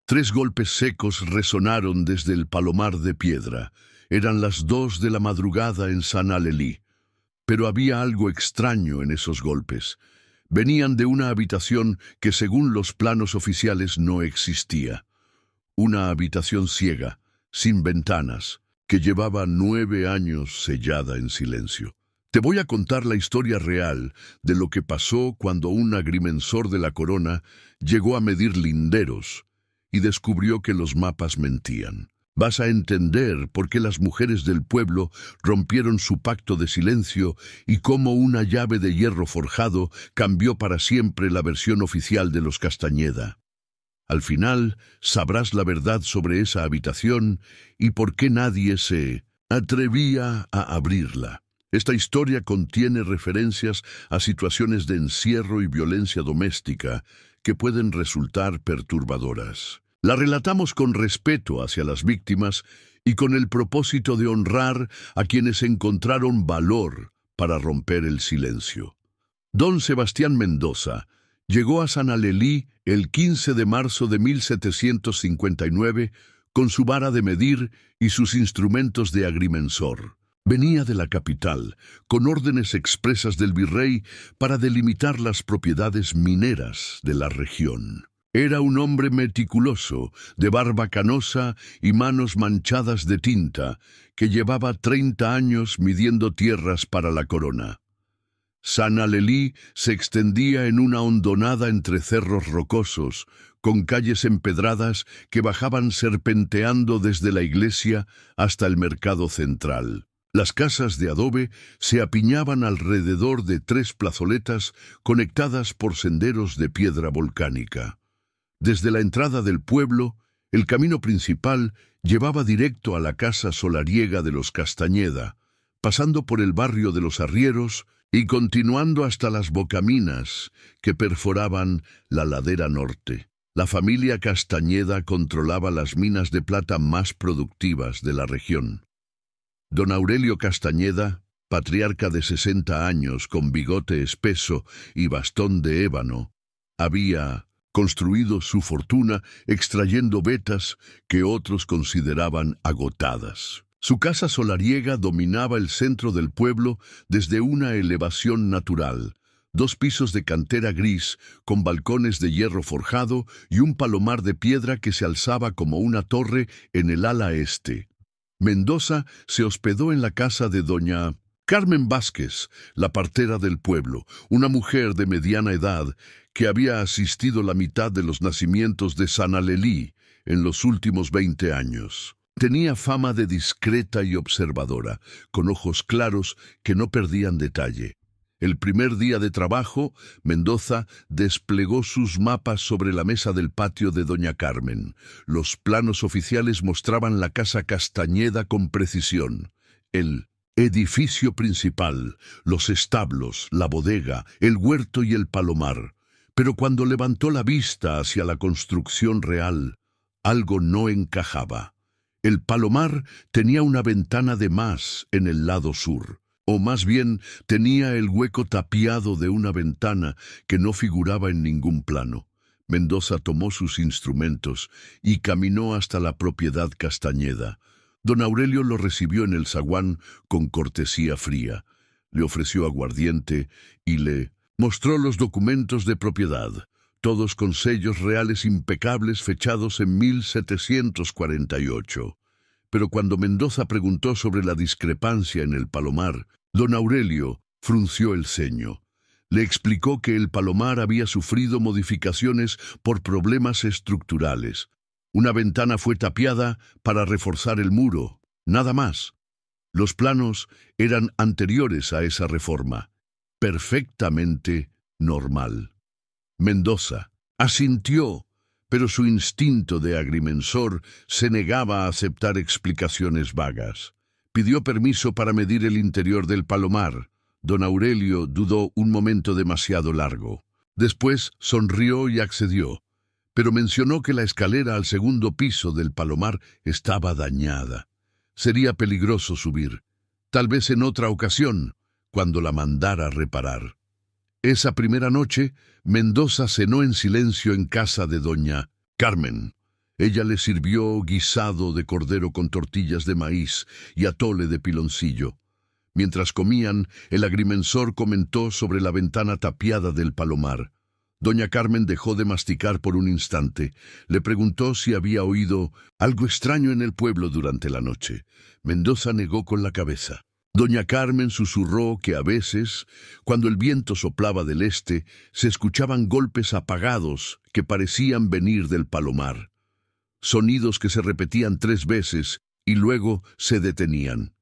3 golpes secos resonaron desde el palomar de piedra. Eran las 2 de la madrugada en San Alelí. Pero había algo extraño en esos golpes. Venían de una habitación que según los planos oficiales no existía. Una habitación ciega, sin ventanas, que llevaba 9 años sellada en silencio. Te voy a contar la historia real de lo que pasó cuando un agrimensor de la corona llegó a medir linderos y descubrió que los mapas mentían. Vas a entender por qué las mujeres del pueblo rompieron su pacto de silencio y cómo una llave de hierro forjado cambió para siempre la versión oficial de los Castañeda. Al final sabrás la verdad sobre esa habitación y por qué nadie se atrevía a abrirla. Esta historia contiene referencias a situaciones de encierro y violencia doméstica que pueden resultar perturbadoras. La relatamos con respeto hacia las víctimas y con el propósito de honrar a quienes encontraron valor para romper el silencio. Don Sebastián Mendoza llegó a San Alelí el 15 de marzo de 1759 con su vara de medir y sus instrumentos de agrimensor. Venía de la capital, con órdenes expresas del virrey para delimitar las propiedades mineras de la región. Era un hombre meticuloso, de barba canosa y manos manchadas de tinta, que llevaba 30 años midiendo tierras para la corona. San Alelí se extendía en una hondonada entre cerros rocosos, con calles empedradas que bajaban serpenteando desde la iglesia hasta el mercado central. Las casas de adobe se apiñaban alrededor de 3 plazoletas conectadas por senderos de piedra volcánica. Desde la entrada del pueblo, el camino principal llevaba directo a la casa solariega de los Castañeda, pasando por el barrio de los Arrieros y continuando hasta las bocaminas que perforaban la ladera norte. La familia Castañeda controlaba las minas de plata más productivas de la región. Don Aurelio Castañeda, patriarca de 60 años con bigote espeso y bastón de ébano, había construido su fortuna extrayendo vetas que otros consideraban agotadas. Su casa solariega dominaba el centro del pueblo desde una elevación natural, 2 pisos de cantera gris con balcones de hierro forjado y un palomar de piedra que se alzaba como una torre en el ala este. Mendoza se hospedó en la casa de doña Carmen Vázquez, la partera del pueblo, una mujer de mediana edad que había asistido la mitad de los nacimientos de San Alelí en los últimos 20 años. Tenía fama de discreta y observadora, con ojos claros que no perdían detalle. El primer día de trabajo, Mendoza desplegó sus mapas sobre la mesa del patio de doña Carmen. Los planos oficiales mostraban la casa Castañeda con precisión. El edificio principal, los establos, la bodega, el huerto y el palomar. Pero cuando levantó la vista hacia la construcción real, algo no encajaba. El palomar tenía una ventana de más en el lado sur, o más bien tenía el hueco tapiado de una ventana que no figuraba en ningún plano. Mendoza tomó sus instrumentos y caminó hasta la propiedad Castañeda. Don Aurelio lo recibió en el zaguán con cortesía fría. Le ofreció aguardiente y le mostró los documentos de propiedad, todos con sellos reales impecables fechados en 1748. Pero cuando Mendoza preguntó sobre la discrepancia en el palomar, don Aurelio frunció el ceño. Le explicó que el palomar había sufrido modificaciones por problemas estructurales. Una ventana fue tapiada para reforzar el muro, nada más. Los planos eran anteriores a esa reforma. Perfectamente normal. Mendoza asintió, pero su instinto de agrimensor se negaba a aceptar explicaciones vagas. Pidió permiso para medir el interior del palomar. Don Aurelio dudó un momento demasiado largo. Después sonrió y accedió, pero mencionó que la escalera al segundo piso del palomar estaba dañada. Sería peligroso subir. Tal vez en otra ocasión, cuando la mandara reparar. Esa primera noche, Mendoza cenó en silencio en casa de doña Carmen. Ella le sirvió guisado de cordero con tortillas de maíz y atole de piloncillo. Mientras comían, el agrimensor comentó sobre la ventana tapiada del palomar. Doña Carmen dejó de masticar por un instante. Le preguntó si había oído algo extraño en el pueblo durante la noche. Mendoza negó con la cabeza. Doña Carmen susurró que a veces, cuando el viento soplaba del este, se escuchaban golpes apagados que parecían venir del palomar. Sonidos que se repetían 3 veces y luego se detenían.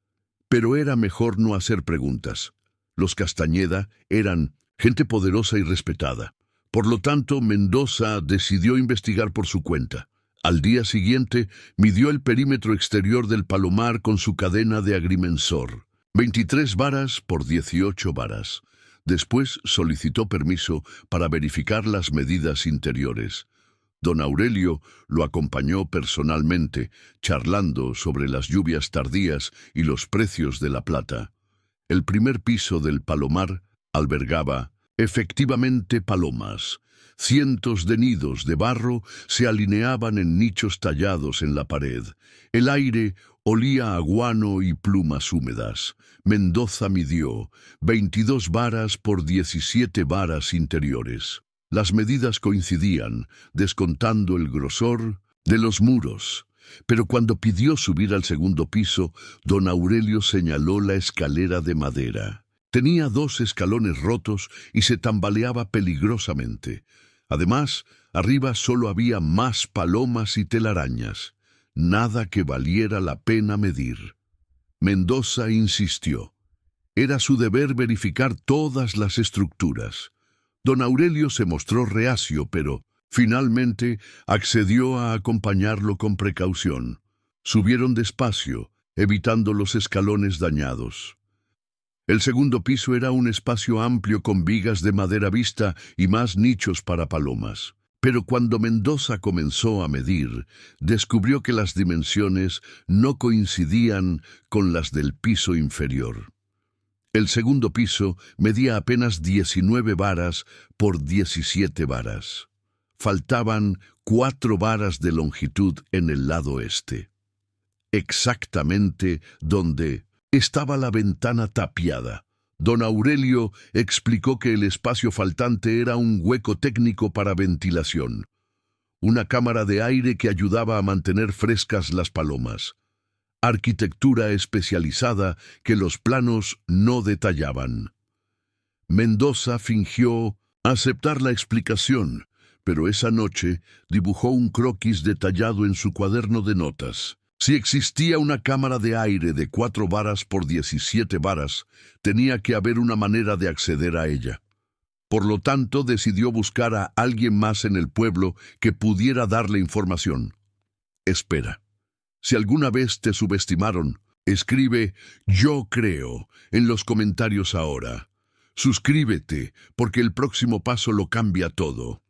Pero era mejor no hacer preguntas. Los Castañeda eran gente poderosa y respetada. Por lo tanto, Mendoza decidió investigar por su cuenta. Al día siguiente, midió el perímetro exterior del palomar con su cadena de agrimensor. 23 varas por 18 varas. Después solicitó permiso para verificar las medidas interiores. Don Aurelio lo acompañó personalmente, charlando sobre las lluvias tardías y los precios de la plata. El primer piso del palomar albergaba, efectivamente, palomas. Cientos de nidos de barro se alineaban en nichos tallados en la pared. El aire olía a guano y plumas húmedas. Mendoza midió 22 varas por 17 varas interiores. Las medidas coincidían, descontando el grosor de los muros. Pero cuando pidió subir al segundo piso, don Aurelio señaló la escalera de madera. Tenía 2 escalones rotos y se tambaleaba peligrosamente. Además, arriba solo había más palomas y telarañas. Nada que valiera la pena medir. Mendoza insistió. Era su deber verificar todas las estructuras. Don Aurelio se mostró reacio, pero finalmente accedió a acompañarlo con precaución. Subieron despacio, evitando los escalones dañados. El segundo piso era un espacio amplio con vigas de madera vista y más nichos para palomas. Pero cuando Mendoza comenzó a medir, descubrió que las dimensiones no coincidían con las del piso inferior. El segundo piso medía apenas 19 varas por 17 varas. Faltaban 4 varas de longitud en el lado este. Exactamente donde estaba la ventana tapiada. Don Aurelio explicó que el espacio faltante era un hueco técnico para ventilación. Una cámara de aire que ayudaba a mantener frescas las palomas. Arquitectura especializada que los planos no detallaban. Mendoza fingió aceptar la explicación, pero esa noche dibujó un croquis detallado en su cuaderno de notas. Si existía una cámara de aire de 4 varas por 17 varas, tenía que haber una manera de acceder a ella. Por lo tanto, decidió buscar a alguien más en el pueblo que pudiera darle información. Espera. Si alguna vez te subestimaron, escribe "Yo creo" en los comentarios ahora. Suscríbete, porque el próximo paso lo cambia todo.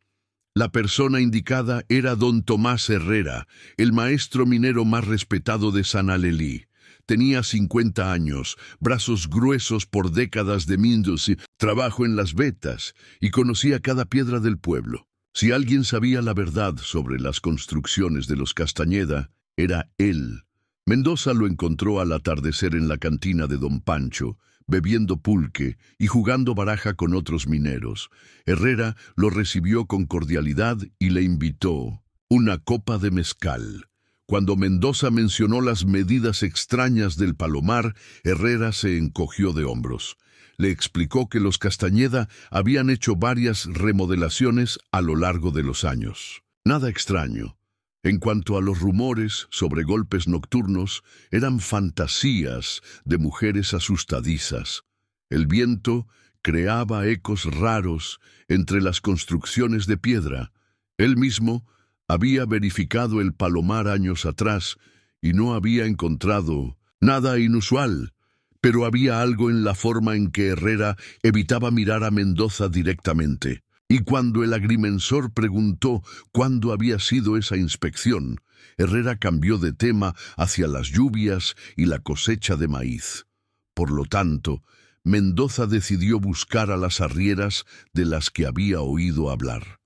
La persona indicada era don Tomás Herrera, el maestro minero más respetado de San Alelí. Tenía 50 años, brazos gruesos por décadas de mindos y trabajo en las vetas, y conocía cada piedra del pueblo. Si alguien sabía la verdad sobre las construcciones de los Castañeda, era él. Mendoza lo encontró al atardecer en la cantina de don Pancho, bebiendo pulque y jugando baraja con otros mineros. Herrera lo recibió con cordialidad y le invitó una copa de mezcal. Cuando Mendoza mencionó las medidas extrañas del palomar, Herrera se encogió de hombros. Le explicó que los Castañeda habían hecho varias remodelaciones a lo largo de los años. Nada extraño. En cuanto a los rumores sobre golpes nocturnos, eran fantasías de mujeres asustadizas. El viento creaba ecos raros entre las construcciones de piedra. Él mismo había verificado el palomar años atrás y no había encontrado nada inusual, pero había algo en la forma en que Herrera evitaba mirar a Mendoza directamente. Y cuando el agrimensor preguntó cuándo había sido esa inspección, Herrera cambió de tema hacia las lluvias y la cosecha de maíz. Por lo tanto, Mendoza decidió buscar a las arrieras de las que había oído hablar.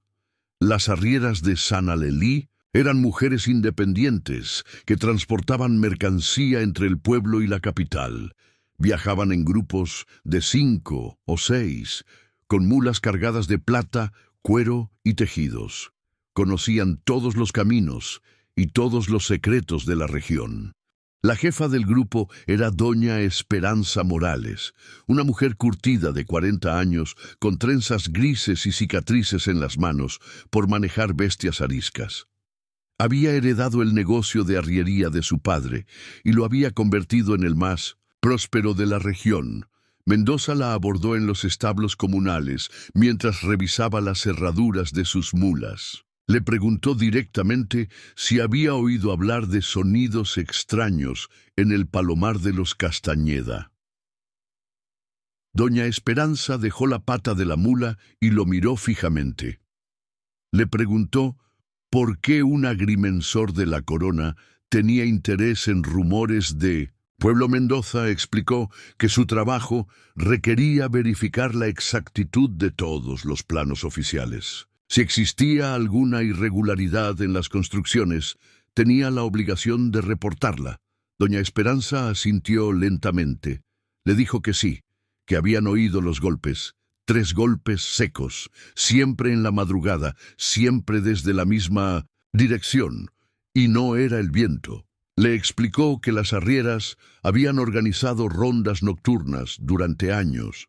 Las arrieras de San Alelí Eran mujeres independientes que transportaban mercancía entre el pueblo y la capital. Viajaban en grupos de 5 o 6, con mulas cargadas de plata, cuero y tejidos. Conocían todos los caminos y todos los secretos de la región. La jefa del grupo era doña Esperanza Morales, una mujer curtida de 40 años, con trenzas grises y cicatrices en las manos por manejar bestias ariscas. Había heredado el negocio de arriería de su padre y lo había convertido en el más próspero de la región. Mendoza la abordó en los establos comunales mientras revisaba las cerraduras de sus mulas. Le preguntó directamente si había oído hablar de sonidos extraños en el Palomar de los Castañeda. Doña Esperanza dejó la pata de la mula y lo miró fijamente. Le preguntó por qué un agrimensor de la corona tenía interés en rumores de... Pueblo Mendoza explicó que su trabajo requería verificar la exactitud de todos los planos oficiales. Si existía alguna irregularidad en las construcciones, tenía la obligación de reportarla. Doña Esperanza asintió lentamente. Le dijo que sí, que habían oído los golpes. 3 golpes secos, siempre en la madrugada, siempre desde la misma dirección, y no era el viento. Le explicó que las arrieras habían organizado rondas nocturnas durante años.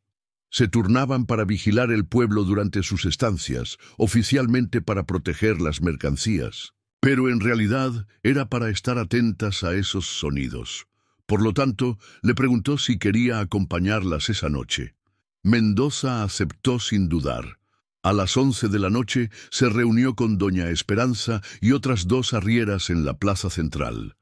Se turnaban para vigilar el pueblo durante sus estancias, oficialmente para proteger las mercancías. Pero en realidad era para estar atentas a esos sonidos. Por lo tanto, le preguntó si quería acompañarlas esa noche. Mendoza aceptó sin dudar. A las 11 de la noche se reunió con doña Esperanza y otras 2 arrieras en la plaza central.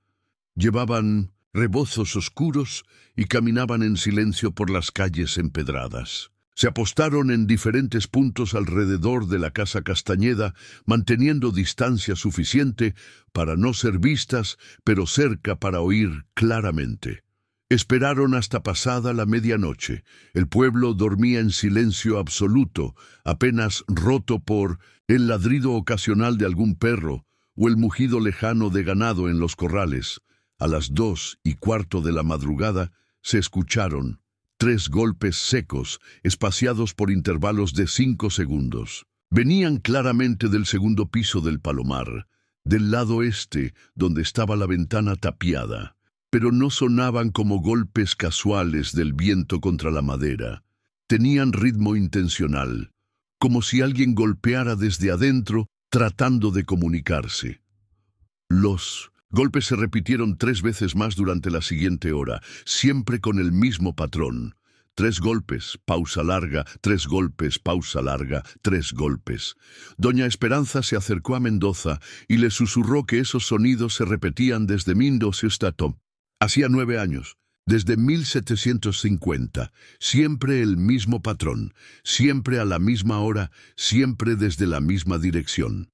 Llevaban rebozos oscuros y caminaban en silencio por las calles empedradas. Se apostaron en diferentes puntos alrededor de la casa Castañeda, manteniendo distancia suficiente para no ser vistas, pero cerca para oír claramente. Esperaron hasta pasada la medianoche. El pueblo dormía en silencio absoluto, apenas roto por el ladrido ocasional de algún perro o el mugido lejano de ganado en los corrales. A las 2:15 de la madrugada se escucharon 3 golpes secos, espaciados por intervalos de 5 segundos. Venían claramente del segundo piso del Palomar, del lado este, donde estaba la ventana tapiada, pero no sonaban como golpes casuales del viento contra la madera. Tenían ritmo intencional, como si alguien golpeara desde adentro tratando de comunicarse. Los golpes se repitieron 3 veces más durante la siguiente hora, siempre con el mismo patrón. 3 golpes, pausa larga, 3 golpes, pausa larga, 3 golpes. Doña Esperanza se acercó a Mendoza y le susurró que esos sonidos se repetían desde 1900. Hacía 9 años, desde 1750, siempre el mismo patrón, siempre a la misma hora, siempre desde la misma dirección.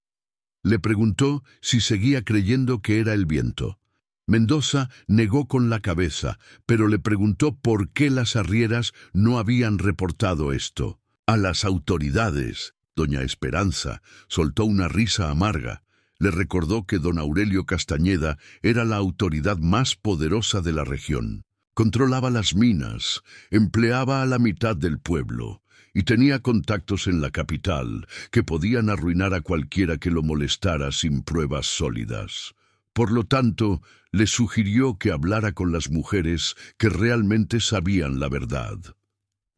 Le preguntó si seguía creyendo que era el viento. Mendoza negó con la cabeza, pero le preguntó por qué las arrieras no habían reportado esto. A las autoridades. Doña Esperanza soltó una risa amarga. Le recordó que don Aurelio Castañeda era la autoridad más poderosa de la región. Controlaba las minas, empleaba a la mitad del pueblo y tenía contactos en la capital que podían arruinar a cualquiera que lo molestara sin pruebas sólidas. Por lo tanto, le sugirió que hablara con las mujeres que realmente sabían la verdad.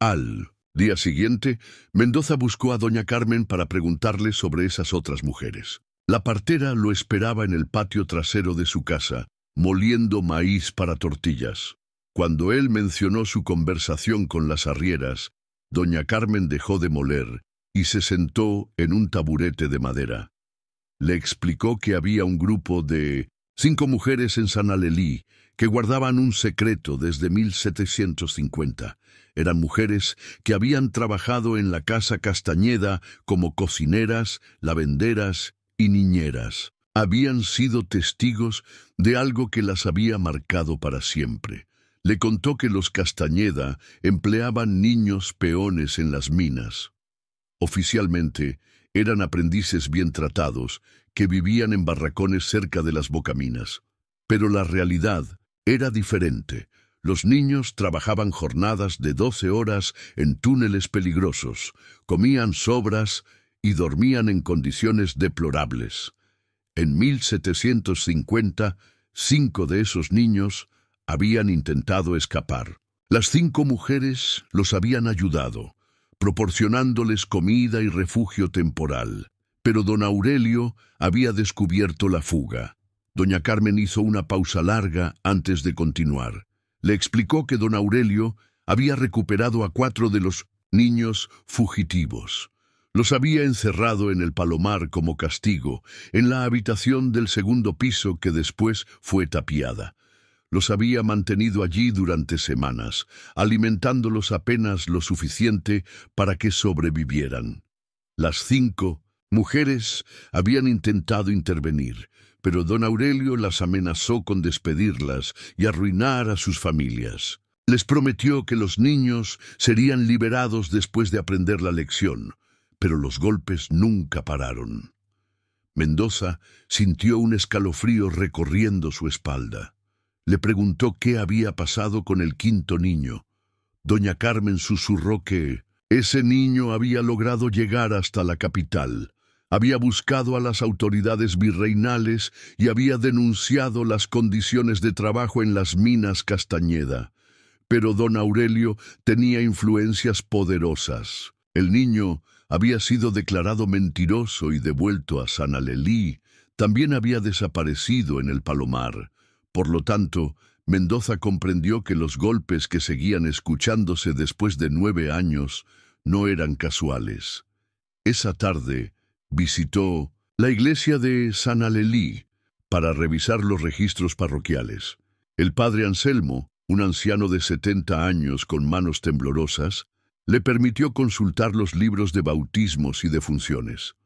Al día siguiente, Mendoza buscó a doña Carmen para preguntarle sobre esas otras mujeres. La partera lo esperaba en el patio trasero de su casa, moliendo maíz para tortillas. Cuando él mencionó su conversación con las arrieras, doña Carmen dejó de moler y se sentó en un taburete de madera. Le explicó que había un grupo de 5 mujeres en Sanalelí que guardaban un secreto desde 1750. Eran mujeres que habían trabajado en la casa Castañeda como cocineras, lavanderas y niñeras. Habían sido testigos de algo que las había marcado para siempre. Le contó que los Castañeda empleaban niños peones en las minas. Oficialmente, eran aprendices bien tratados que vivían en barracones cerca de las bocaminas. Pero la realidad era diferente. Los niños trabajaban jornadas de 12 horas en túneles peligrosos, comían sobras y dormían en condiciones deplorables. En 1750, 5 de esos niños habían intentado escapar. Las 5 mujeres los habían ayudado, proporcionándoles comida y refugio temporal. Pero don Aurelio había descubierto la fuga. Doña Carmen hizo una pausa larga antes de continuar. Le explicó que don Aurelio había recuperado a 4 de los niños fugitivos. Los había encerrado en el Palomar como castigo, en la habitación del segundo piso que después fue tapiada. Los había mantenido allí durante semanas, alimentándolos apenas lo suficiente para que sobrevivieran. Las 5 mujeres habían intentado intervenir, pero don Aurelio las amenazó con despedirlas y arruinar a sus familias. Les prometió que los niños serían liberados después de aprender la lección, pero los golpes nunca pararon. Mendoza sintió un escalofrío recorriendo su espalda. Le preguntó qué había pasado con el 5.º niño. Doña Carmen susurró que ese niño había logrado llegar hasta la capital. Había buscado a las autoridades virreinales y había denunciado las condiciones de trabajo en las minas Castañeda. Pero don Aurelio tenía influencias poderosas. El niño había sido declarado mentiroso y devuelto a Sanalelí. También había desaparecido en el Palomar. Por lo tanto, Mendoza comprendió que los golpes que seguían escuchándose después de 9 años no eran casuales. Esa tarde visitó la iglesia de Sanalelí para revisar los registros parroquiales. El padre Anselmo, un anciano de 70 años con manos temblorosas, le permitió consultar los libros de bautismos y defunciones.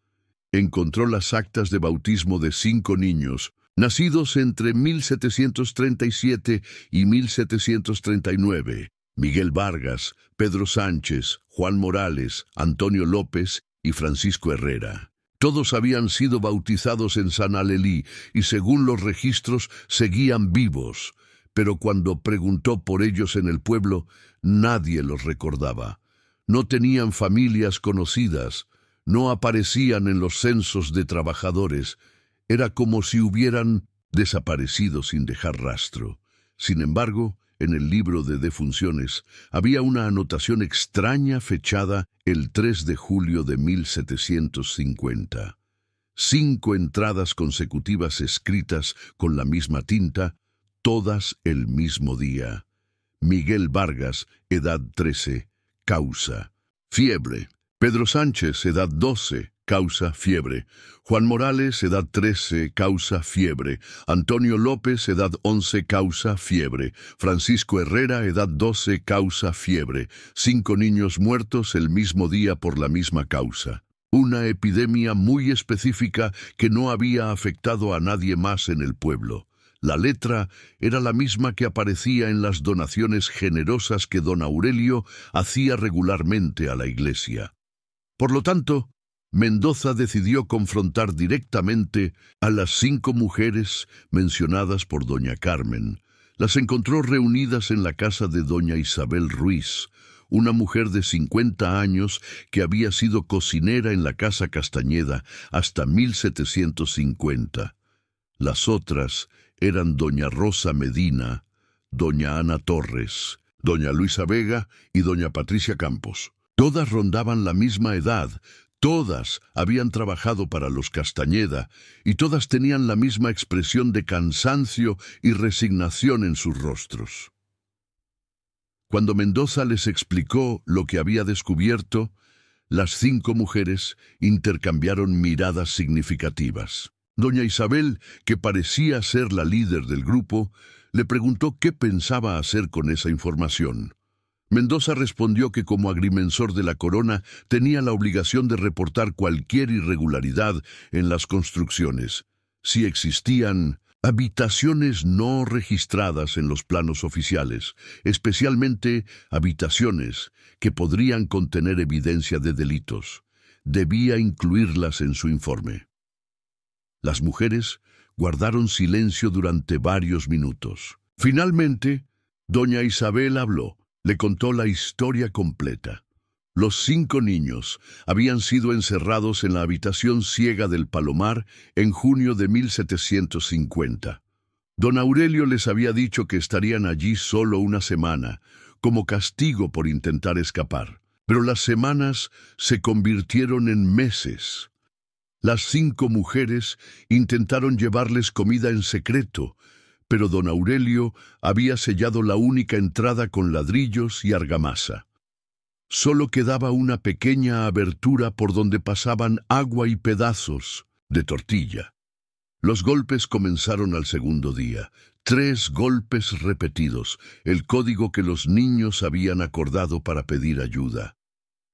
Encontró las actas de bautismo de 5 niños, nacidos entre 1737 y 1739, Miguel Vargas, Pedro Sánchez, Juan Morales, Antonio López y Francisco Herrera. Todos habían sido bautizados en Sanalelí y según los registros seguían vivos, pero cuando preguntó por ellos en el pueblo, nadie los recordaba. No tenían familias conocidas, no aparecían en los censos de trabajadores. Era como si hubieran desaparecido sin dejar rastro. Sin embargo, en el libro de defunciones había una anotación extraña fechada el 3 de julio de 1750. 5 entradas consecutivas escritas con la misma tinta, todas el mismo día. Miguel Vargas, edad 13, causa fiebre. Pedro Sánchez, edad 12, causa fiebre. Juan Morales, edad 13, causa fiebre. Antonio López, edad 11, causa fiebre. Francisco Herrera, edad 12, causa fiebre. 5 niños muertos el mismo día por la misma causa. Una epidemia muy específica que no había afectado a nadie más en el pueblo. La letra era la misma que aparecía en las donaciones generosas que don Aurelio hacía regularmente a la iglesia. Por lo tanto, Mendoza decidió confrontar directamente a las 5 mujeres mencionadas por doña Carmen. Las encontró reunidas en la casa de doña Isabel Ruiz, una mujer de 50 años que había sido cocinera en la casa Castañeda hasta 1750. Las otras eran doña Rosa Medina, doña Ana Torres, doña Luisa Vega y doña Patricia Campos. Todas rondaban la misma edad, todas habían trabajado para los Castañeda y todas tenían la misma expresión de cansancio y resignación en sus rostros. Cuando Mendoza les explicó lo que había descubierto, las 5 mujeres intercambiaron miradas significativas. Doña Isabel, que parecía ser la líder del grupo, le preguntó qué pensaba hacer con esa información. Mendoza respondió que como agrimensor de la corona tenía la obligación de reportar cualquier irregularidad en las construcciones. Si existían habitaciones no registradas en los planos oficiales, especialmente habitaciones que podrían contener evidencia de delitos, debía incluirlas en su informe. Las mujeres guardaron silencio durante varios minutos. Finalmente, doña Isabel habló. Le contó la historia completa. Los 5 niños habían sido encerrados en la habitación ciega del Palomar en junio de 1750. Don Aurelio les había dicho que estarían allí solo una semana, como castigo por intentar escapar. Pero las semanas se convirtieron en meses. Las 5 mujeres intentaron llevarles comida en secreto, pero don Aurelio había sellado la única entrada con ladrillos y argamasa. Solo quedaba una pequeña abertura por donde pasaban agua y pedazos de tortilla. Los golpes comenzaron al segundo día. 3 golpes repetidos, el código que los niños habían acordado para pedir ayuda.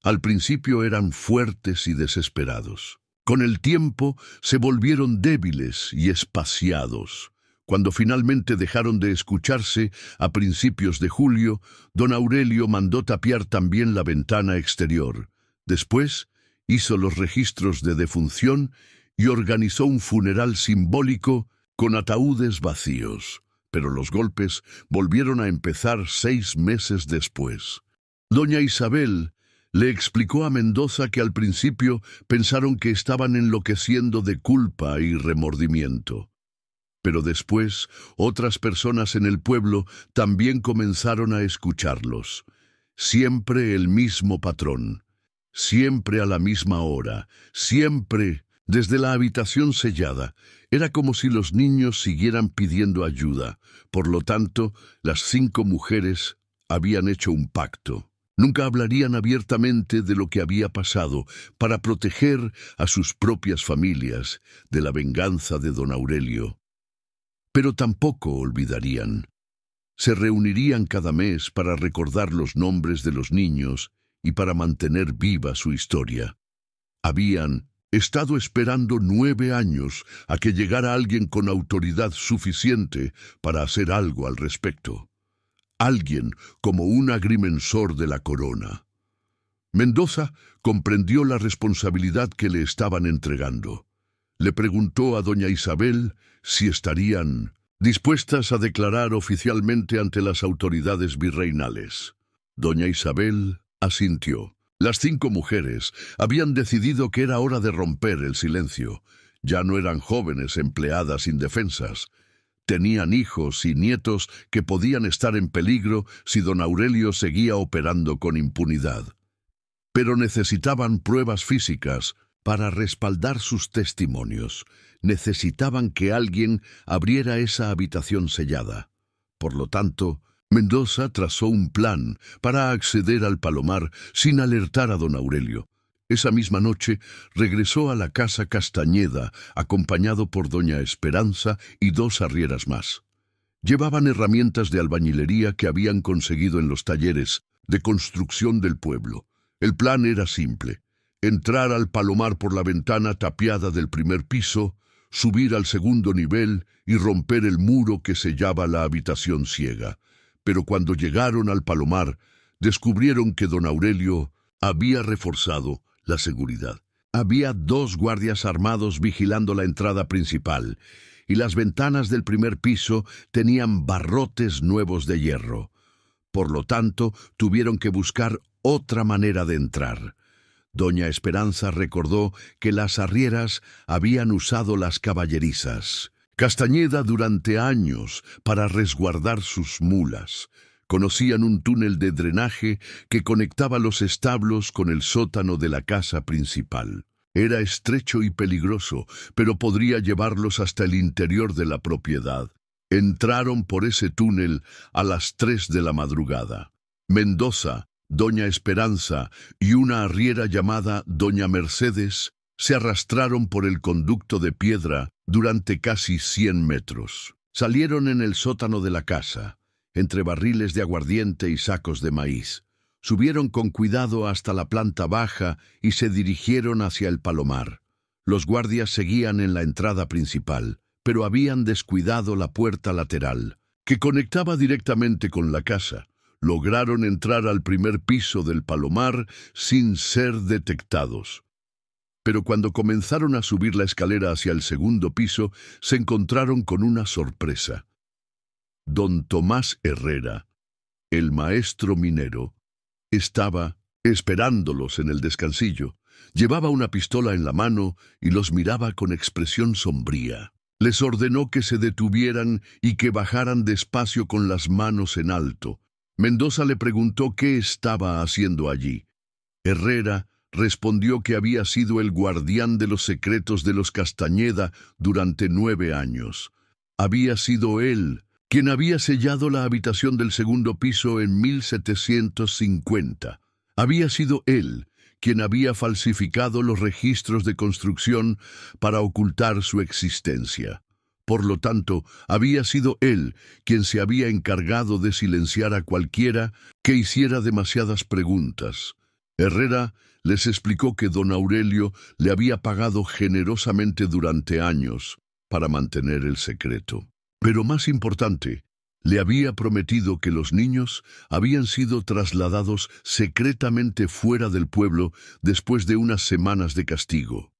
Al principio eran fuertes y desesperados. Con el tiempo se volvieron débiles y espaciados. Cuando finalmente dejaron de escucharse, a principios de julio, don Aurelio mandó tapiar también la ventana exterior. Después hizo los registros de defunción y organizó un funeral simbólico con ataúdes vacíos. Pero los golpes volvieron a empezar 6 meses después. Doña Isabel le explicó a Mendoza que al principio pensaron que estaban enloqueciendo de culpa y remordimiento. Pero después, otras personas en el pueblo también comenzaron a escucharlos. Siempre el mismo patrón, siempre a la misma hora, siempre desde la habitación sellada. Era como si los niños siguieran pidiendo ayuda. Por lo tanto, las 5 mujeres habían hecho un pacto. Nunca hablarían abiertamente de lo que había pasado para proteger a sus propias familias de la venganza de don Aurelio. Pero tampoco olvidarían. Se reunirían cada mes para recordar los nombres de los niños y para mantener viva su historia. Habían estado esperando 9 años a que llegara alguien con autoridad suficiente para hacer algo al respecto. Alguien como un agrimensor de la corona. Mendoza comprendió la responsabilidad que le estaban entregando. Le preguntó a doña Isabel si estarían dispuestas a declarar oficialmente ante las autoridades virreinales. Doña Isabel asintió. Las 5 mujeres habían decidido que era hora de romper el silencio. Ya no eran jóvenes empleadas indefensas. Tenían hijos y nietos que podían estar en peligro si don Aurelio seguía operando con impunidad. Pero necesitaban pruebas físicas para respaldar sus testimonios. Necesitaban que alguien abriera esa habitación sellada. Por lo tanto, Mendoza trazó un plan para acceder al Palomar sin alertar a don Aurelio. Esa misma noche regresó a la casa Castañeda, acompañado por doña Esperanza y 2 arrieras más. Llevaban herramientas de albañilería que habían conseguido en los talleres de construcción del pueblo. El plan era simple: entrar al Palomar por la ventana tapiada del primer piso, subir al segundo nivel y romper el muro que sellaba la habitación ciega. Pero cuando llegaron al Palomar, descubrieron que don Aurelio había reforzado la seguridad. Había 2 guardias armados vigilando la entrada principal, y las ventanas del primer piso tenían barrotes nuevos de hierro. Por lo tanto, tuvieron que buscar otra manera de entrar. Doña Esperanza recordó que las arrieras habían usado las caballerizas. Castañeda durante años para resguardar sus mulas. Conocían un túnel de drenaje que conectaba los establos con el sótano de la casa principal. Era estrecho y peligroso, pero podría llevarlos hasta el interior de la propiedad. Entraron por ese túnel a las 3 de la madrugada. Mendoza, doña Esperanza y una arriera llamada doña Mercedes se arrastraron por el conducto de piedra durante casi 100 metros. Salieron en el sótano de la casa, entre barriles de aguardiente y sacos de maíz. Subieron con cuidado hasta la planta baja y se dirigieron hacia el Palomar. Los guardias seguían en la entrada principal, pero habían descuidado la puerta lateral, que conectaba directamente con la casa. Lograron entrar al primer piso del Palomar sin ser detectados. Pero cuando comenzaron a subir la escalera hacia el segundo piso, se encontraron con una sorpresa. Don Tomás Herrera, el maestro minero, estaba esperándolos en el descansillo. Llevaba una pistola en la mano y los miraba con expresión sombría. Les ordenó que se detuvieran y que bajaran despacio con las manos en alto. Mendoza le preguntó qué estaba haciendo allí. Herrera respondió que había sido el guardián de los secretos de los Castañeda durante 9 años. Había sido él quien había sellado la habitación del segundo piso en 1750. Había sido él quien había falsificado los registros de construcción para ocultar su existencia. Por lo tanto, había sido él quien se había encargado de silenciar a cualquiera que hiciera demasiadas preguntas. Herrera les explicó que don Aurelio le había pagado generosamente durante años para mantener el secreto. Pero más importante, le había prometido que los niños habían sido trasladados secretamente fuera del pueblo después de unas semanas de castigo.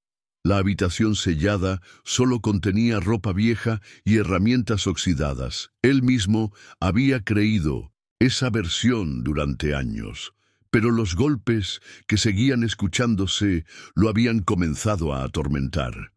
La habitación sellada solo contenía ropa vieja y herramientas oxidadas. Él mismo había creído esa versión durante años, pero los golpes que seguían escuchándose lo habían comenzado a atormentar.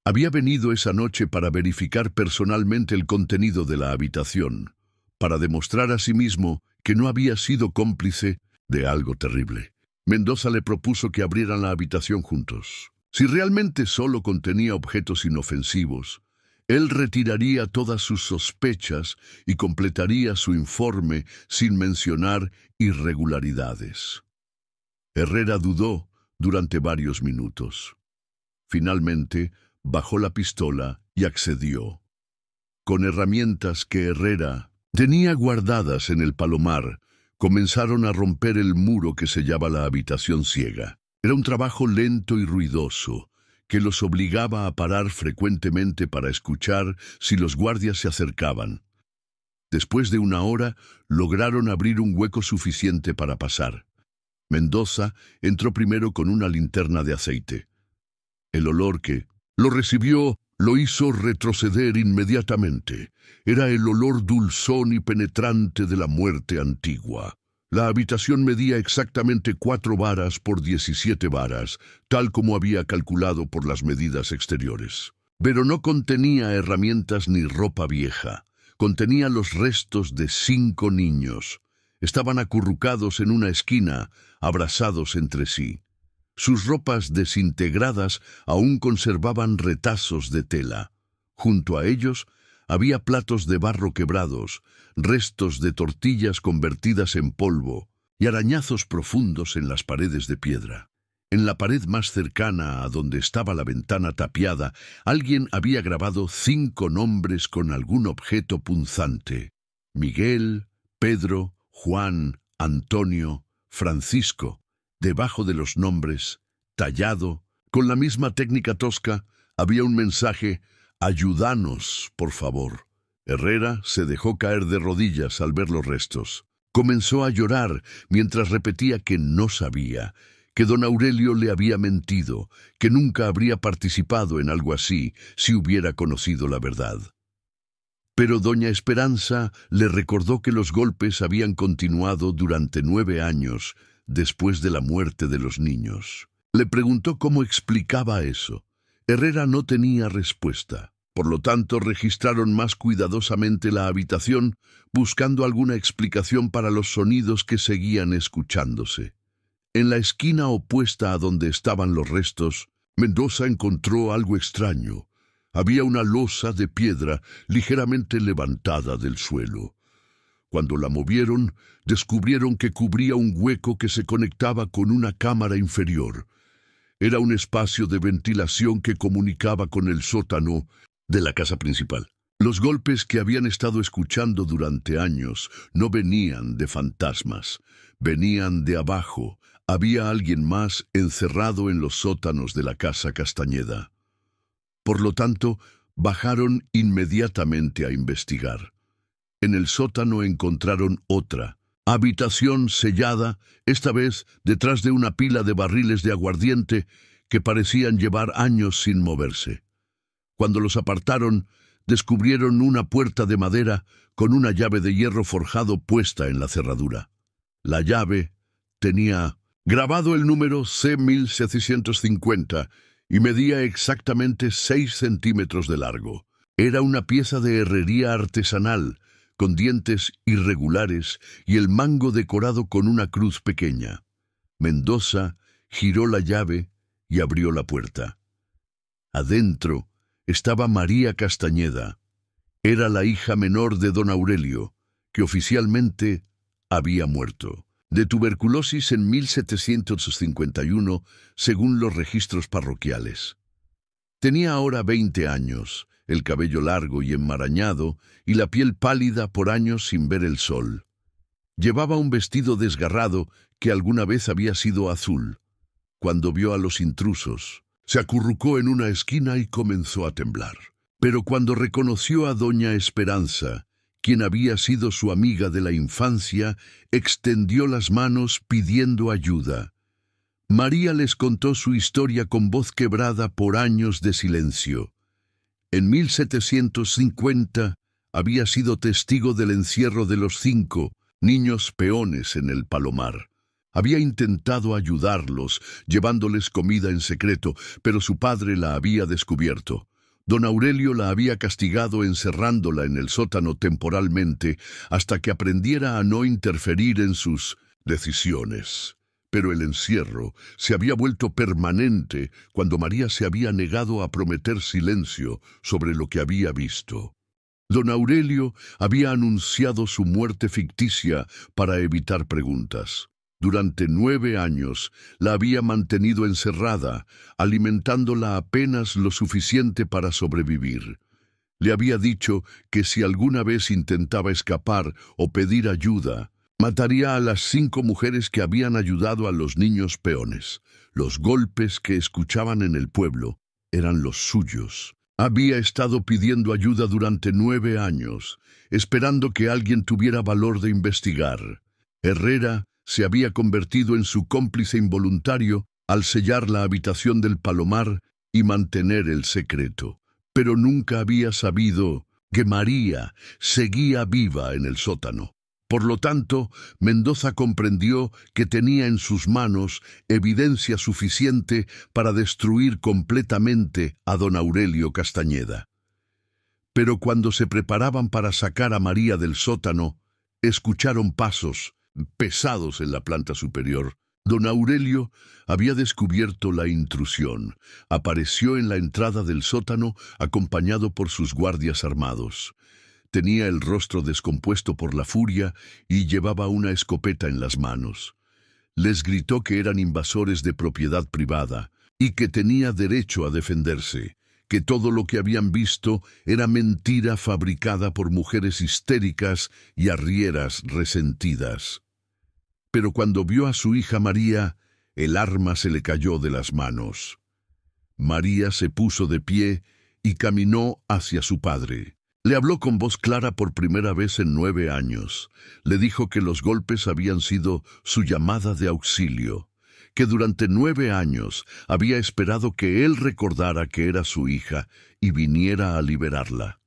Había venido esa noche para verificar personalmente el contenido de la habitación, para demostrar a sí mismo que no había sido cómplice de algo terrible. Mendoza le propuso que abrieran la habitación juntos. Si realmente solo contenía objetos inofensivos, él retiraría todas sus sospechas y completaría su informe sin mencionar irregularidades. Herrera dudó durante varios minutos. Finalmente, bajó la pistola y accedió. Con herramientas que Herrera tenía guardadas en el palomar, comenzaron a romper el muro que sellaba la habitación ciega. Era un trabajo lento y ruidoso, que los obligaba a parar frecuentemente para escuchar si los guardias se acercaban. Después de 1 hora, lograron abrir un hueco suficiente para pasar. Mendoza entró primero con una linterna de aceite. El olor que lo recibió lo hizo retroceder inmediatamente. Era el olor dulzón y penetrante de la muerte antigua. La habitación medía exactamente 4 varas por 17 varas, tal como había calculado por las medidas exteriores. Pero no contenía herramientas ni ropa vieja. Contenía los restos de 5 niños. Estaban acurrucados en una esquina, abrazados entre sí. Sus ropas desintegradas aún conservaban retazos de tela. Junto a ellos había platos de barro quebrados, restos de tortillas convertidas en polvo y arañazos profundos en las paredes de piedra. En la pared más cercana a donde estaba la ventana tapiada, alguien había grabado 5 nombres con algún objeto punzante: Miguel, Pedro, Juan, Antonio, Francisco. Debajo de los nombres, tallado, con la misma técnica tosca, había un mensaje: «Ayúdanos, por favor». Herrera se dejó caer de rodillas al ver los restos. Comenzó a llorar mientras repetía que no sabía, que don Aurelio le había mentido, que nunca habría participado en algo así si hubiera conocido la verdad. Pero doña Esperanza le recordó que los golpes habían continuado durante 9 años, después de la muerte de los niños. Le preguntó cómo explicaba eso. Herrera no tenía respuesta. Por lo tanto, registraron más cuidadosamente la habitación, buscando alguna explicación para los sonidos que seguían escuchándose. En la esquina opuesta a donde estaban los restos, Mendoza encontró algo extraño. Había una losa de piedra ligeramente levantada del suelo. Cuando la movieron, descubrieron que cubría un hueco que se conectaba con una cámara inferior. Era un espacio de ventilación que comunicaba con el sótano de la casa principal. Los golpes que habían estado escuchando durante años no venían de fantasmas, venían de abajo. Había alguien más encerrado en los sótanos de la casa Castañeda. Por lo tanto, bajaron inmediatamente a investigar. En el sótano encontraron otra habitación sellada, esta vez detrás de una pila de barriles de aguardiente que parecían llevar años sin moverse. Cuando los apartaron, descubrieron una puerta de madera con una llave de hierro forjado puesta en la cerradura. La llave tenía grabado el número C1750 y medía exactamente 6 centímetros de largo. Era una pieza de herrería artesanal, con dientes irregulares y el mango decorado con una cruz pequeña. Mendoza giró la llave y abrió la puerta. Adentro estaba María Castañeda. Era la hija menor de don Aurelio, que oficialmente había muerto de tuberculosis en 1751, según los registros parroquiales. Tenía ahora 20 años, el cabello largo y enmarañado, y la piel pálida por años sin ver el sol. Llevaba un vestido desgarrado que alguna vez había sido azul. Cuando vio a los intrusos, se acurrucó en una esquina y comenzó a temblar. Pero cuando reconoció a doña Esperanza, quien había sido su amiga de la infancia, extendió las manos pidiendo ayuda. María les contó su historia con voz quebrada por años de silencio. En 1750 había sido testigo del encierro de los 5 niños peones en el Palomar. Había intentado ayudarlos, llevándoles comida en secreto, pero su padre la había descubierto. Don Aurelio la había castigado encerrándola en el sótano temporalmente hasta que aprendiera a no interferir en sus decisiones. Pero el encierro se había vuelto permanente cuando María se había negado a prometer silencio sobre lo que había visto. Don Aurelio había anunciado su muerte ficticia para evitar preguntas. Durante 9 años la había mantenido encerrada, alimentándola apenas lo suficiente para sobrevivir. Le había dicho que si alguna vez intentaba escapar o pedir ayuda, mataría a las 5 mujeres que habían ayudado a los niños peones. Los golpes que escuchaban en el pueblo eran los suyos. Había estado pidiendo ayuda durante 9 años, esperando que alguien tuviera valor de investigar. Herrera se había convertido en su cómplice involuntario al sellar la habitación del Palomar y mantener el secreto. Pero nunca había sabido que María seguía viva en el sótano. Por lo tanto, Mendoza comprendió que tenía en sus manos evidencia suficiente para destruir completamente a don Aurelio Castañeda. Pero cuando se preparaban para sacar a María del sótano, escucharon pasos pesados en la planta superior. Don Aurelio había descubierto la intrusión. Apareció en la entrada del sótano acompañado por sus guardias armados. Tenía el rostro descompuesto por la furia y llevaba una escopeta en las manos. Les gritó que eran invasores de propiedad privada y que tenía derecho a defenderse, que todo lo que habían visto era mentira fabricada por mujeres histéricas y arrieras resentidas. Pero cuando vio a su hija María, el arma se le cayó de las manos. María se puso de pie y caminó hacia su padre. Le habló con voz clara por primera vez en 9 años. Le dijo que los golpes habían sido su llamada de auxilio, que durante 9 años había esperado que él recordara que era su hija y viniera a liberarla,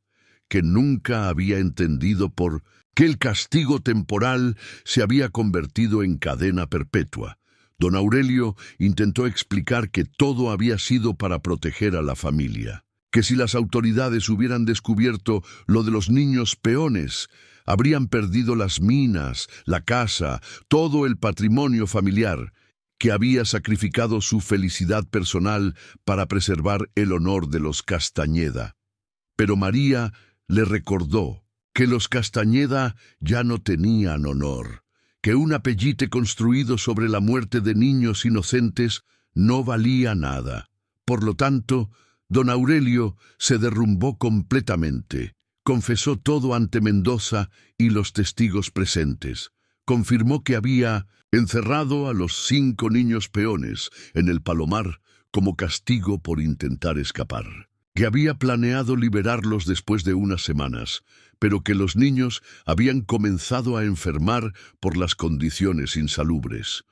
que nunca había entendido por qué el castigo temporal se había convertido en cadena perpetua. Don Aurelio intentó explicar que todo había sido para proteger a la familia, que si las autoridades hubieran descubierto lo de los niños peones, habrían perdido las minas, la casa, todo el patrimonio familiar, que había sacrificado su felicidad personal para preservar el honor de los Castañeda. Pero María le recordó que los Castañeda ya no tenían honor, que un apellite construido sobre la muerte de niños inocentes no valía nada. Por lo tanto, don Aurelio se derrumbó completamente. Confesó todo ante Mendoza y los testigos presentes. Confirmó que había encerrado a los 5 niños peones en el Palomar como castigo por intentar escapar, que había planeado liberarlos después de unas semanas, pero que los niños habían comenzado a enfermar por las condiciones insalubres.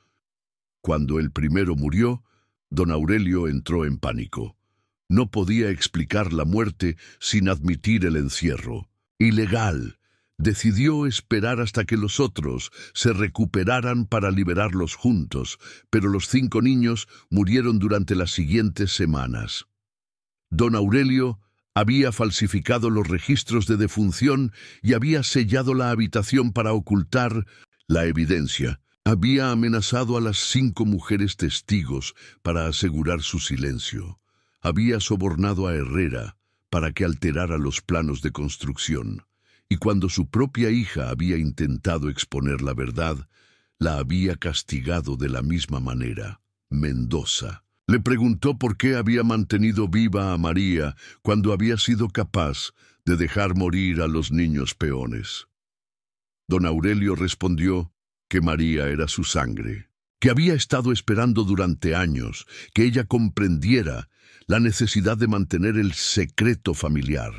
Cuando el primero murió, Don Aurelio entró en pánico. No podía explicar la muerte sin admitir el encierro. Ilegal. Decidió esperar hasta que los otros se recuperaran para liberarlos juntos, pero los 5 niños murieron durante las siguientes semanas. Don Aurelio había falsificado los registros de defunción y había sellado la habitación para ocultar la evidencia. Había amenazado a las 5 mujeres testigos para asegurar su silencio. Había sobornado a Herrera para que alterara los planos de construcción. Y cuando su propia hija había intentado exponer la verdad, la había castigado de la misma manera. Mendoza le preguntó por qué había mantenido viva a María cuando había sido capaz de dejar morir a los niños peones. Don Aurelio respondió que María era su sangre, que había estado esperando durante años que ella comprendiera la necesidad de mantener el secreto familiar,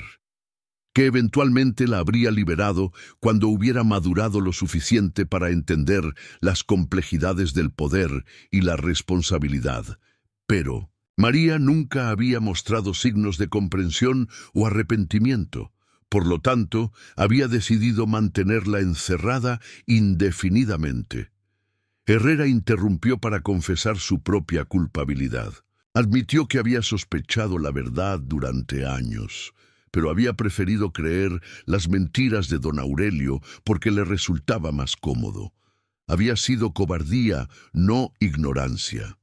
que eventualmente la habría liberado cuando hubiera madurado lo suficiente para entender las complejidades del poder y la responsabilidad. Pero María nunca había mostrado signos de comprensión o arrepentimiento. Por lo tanto, había decidido mantenerla encerrada indefinidamente. Herrera interrumpió para confesar su propia culpabilidad. Admitió que había sospechado la verdad durante años, pero había preferido creer las mentiras de don Aurelio porque le resultaba más cómodo. Había sido cobardía, no ignorancia.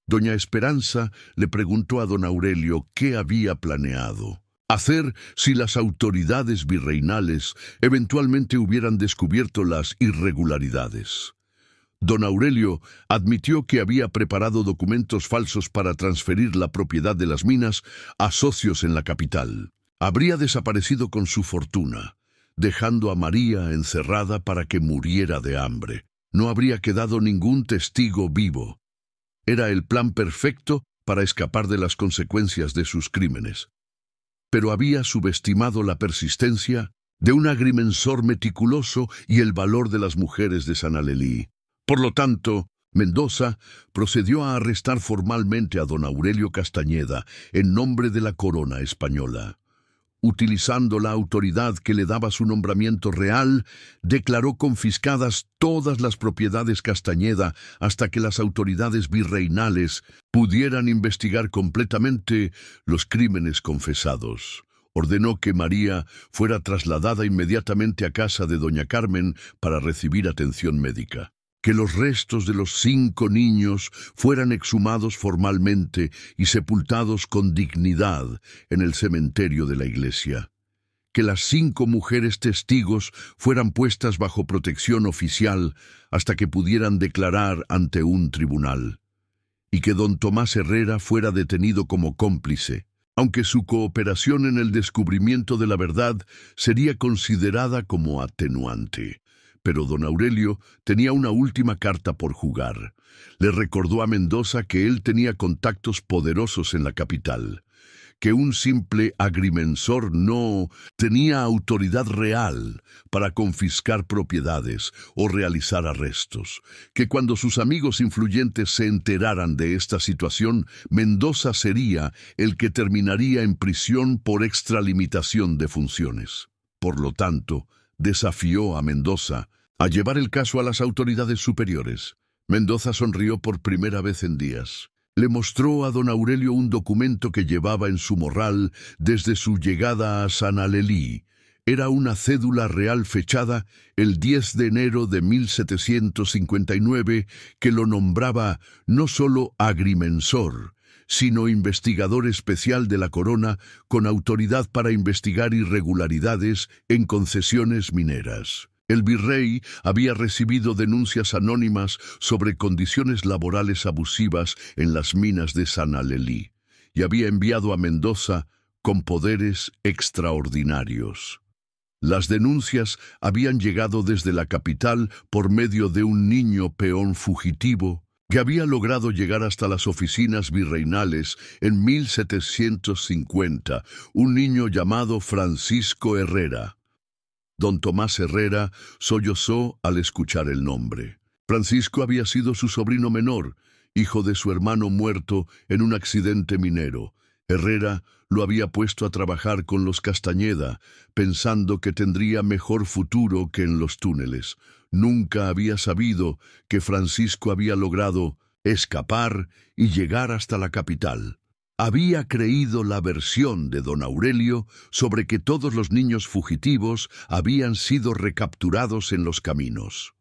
Doña Esperanza le preguntó a don Aurelio qué había planeado hacer si las autoridades virreinales eventualmente hubieran descubierto las irregularidades. Don Aurelio admitió que había preparado documentos falsos para transferir la propiedad de las minas a socios en la capital. Habría desaparecido con su fortuna, dejando a María encerrada para que muriera de hambre. No habría quedado ningún testigo vivo. Era el plan perfecto para escapar de las consecuencias de sus crímenes. Pero había subestimado la persistencia de un agrimensor meticuloso y el valor de las mujeres de Sanalelí. Por lo tanto, Mendoza procedió a arrestar formalmente a don Aurelio Castañeda en nombre de la corona española. Utilizando la autoridad que le daba su nombramiento real, declaró confiscadas todas las propiedades Castañeda hasta que las autoridades virreinales pudieran investigar completamente los crímenes confesados. Ordenó que María fuera trasladada inmediatamente a casa de doña Carmen para recibir atención médica, que los restos de los 5 niños fueran exhumados formalmente y sepultados con dignidad en el cementerio de la iglesia, que las 5 mujeres testigos fueran puestas bajo protección oficial hasta que pudieran declarar ante un tribunal, y que don Tomás Herrera fuera detenido como cómplice, aunque su cooperación en el descubrimiento de la verdad sería considerada como atenuante. Pero don Aurelio tenía una última carta por jugar. Le recordó a Mendoza que él tenía contactos poderosos en la capital, que un simple agrimensor no tenía autoridad real para confiscar propiedades o realizar arrestos, que cuando sus amigos influyentes se enteraran de esta situación, Mendoza sería el que terminaría en prisión por extralimitación de funciones. Por lo tanto, desafió a Mendoza a llevar el caso a las autoridades superiores. Mendoza sonrió por primera vez en días. Le mostró a don Aurelio un documento que llevaba en su morral desde su llegada a Sanalelí. Era una cédula real fechada el 10 de enero de 1759 que lo nombraba no solo agrimensor, sino investigador especial de la corona con autoridad para investigar irregularidades en concesiones mineras. El virrey había recibido denuncias anónimas sobre condiciones laborales abusivas en las minas de Sanalelí y había enviado a Mendoza con poderes extraordinarios. Las denuncias habían llegado desde la capital por medio de un niño peón fugitivo que había logrado llegar hasta las oficinas virreinales en 1750, un niño llamado Francisco Herrera. Don Tomás Herrera sollozó al escuchar el nombre. Francisco había sido su sobrino menor hijo de su hermano muerto en un accidente minero. Herrera lo había puesto a trabajar con los Castañeda, pensando que tendría mejor futuro que en los túneles. Nunca había sabido que Francisco había logrado escapar y llegar hasta la capital. Había creído la versión de don Aurelio sobre que todos los niños fugitivos habían sido recapturados en los caminos.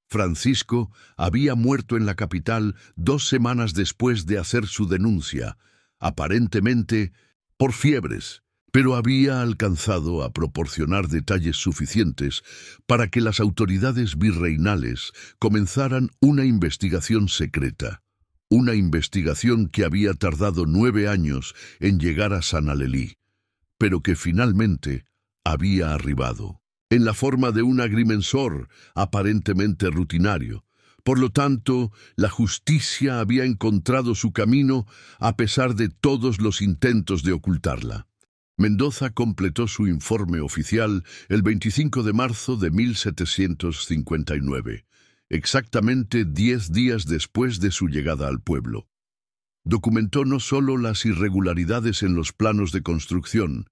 Francisco había muerto en la capital 2 semanas después de hacer su denuncia, aparentemente por fiebres, pero había alcanzado a proporcionar detalles suficientes para que las autoridades virreinales comenzaran una investigación secreta. Una investigación que había tardado 9 años en llegar a Sanalelí, pero que finalmente había arribado, en la forma de un agrimensor aparentemente rutinario. Por lo tanto, la justicia había encontrado su camino a pesar de todos los intentos de ocultarla. Mendoza completó su informe oficial el 25 de marzo de 1759. Exactamente 10 días después de su llegada al pueblo. Documentó no solo las irregularidades en los planos de construcción,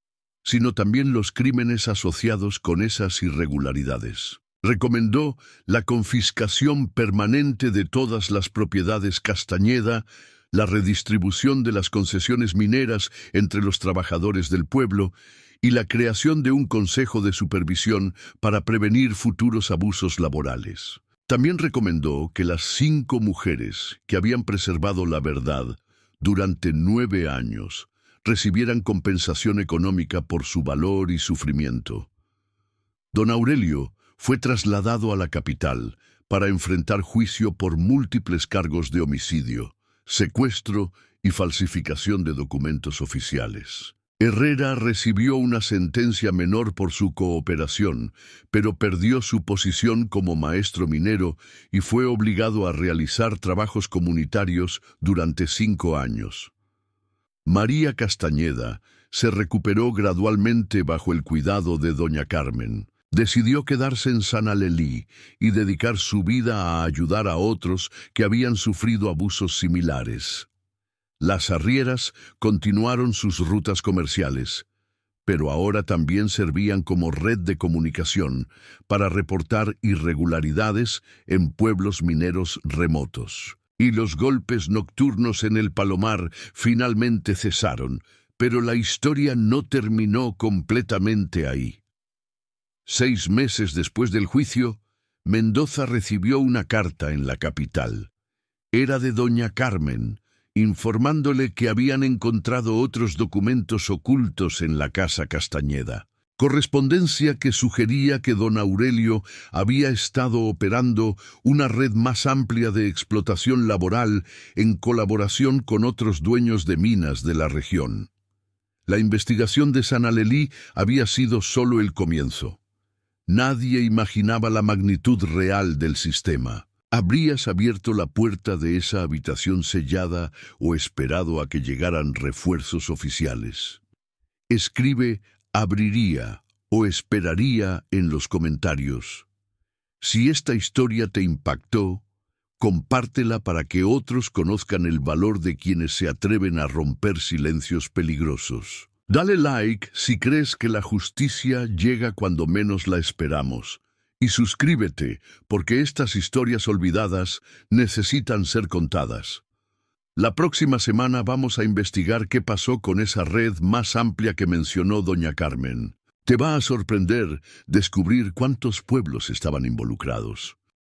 sino también los crímenes asociados con esas irregularidades. Recomendó la confiscación permanente de todas las propiedades Castañeda, la redistribución de las concesiones mineras entre los trabajadores del pueblo y la creación de un consejo de supervisión para prevenir futuros abusos laborales. También recomendó que las 5 mujeres que habían preservado la verdad durante 9 años recibieran compensación económica por su valor y sufrimiento. Don Aurelio fue trasladado a la capital para enfrentar juicio por múltiples cargos de homicidio, secuestro y falsificación de documentos oficiales. Herrera recibió una sentencia menor por su cooperación, pero perdió su posición como maestro minero y fue obligado a realizar trabajos comunitarios durante 5 años. María Castañeda se recuperó gradualmente bajo el cuidado de doña Carmen. Decidió quedarse en Sanalelí y dedicar su vida a ayudar a otros que habían sufrido abusos similares. Las arrieras continuaron sus rutas comerciales, pero ahora también servían como red de comunicación para reportar irregularidades en pueblos mineros remotos. Y los golpes nocturnos en el Palomar finalmente cesaron, pero la historia no terminó completamente ahí. 6 meses después del juicio, Mendoza recibió una carta en la capital. Era de doña Carmen, informándole que habían encontrado otros documentos ocultos en la casa Castañeda. Correspondencia que sugería que don Aurelio había estado operando una red más amplia de explotación laboral en colaboración con otros dueños de minas de la región. La investigación de Sanalelí había sido solo el comienzo. Nadie imaginaba la magnitud real del sistema. ¿Habrías abierto la puerta de esa habitación sellada o esperado a que llegaran refuerzos oficiales? Escribe «abriría» o «esperaría» en los comentarios. Si esta historia te impactó, compártela para que otros conozcan el valor de quienes se atreven a romper silencios peligrosos. Dale like si crees que la justicia llega cuando menos la esperamos. Y suscríbete, porque estas historias olvidadas necesitan ser contadas. La próxima semana vamos a investigar qué pasó con esa red más amplia que mencionó doña Carmen. Te va a sorprender descubrir cuántos pueblos estaban involucrados.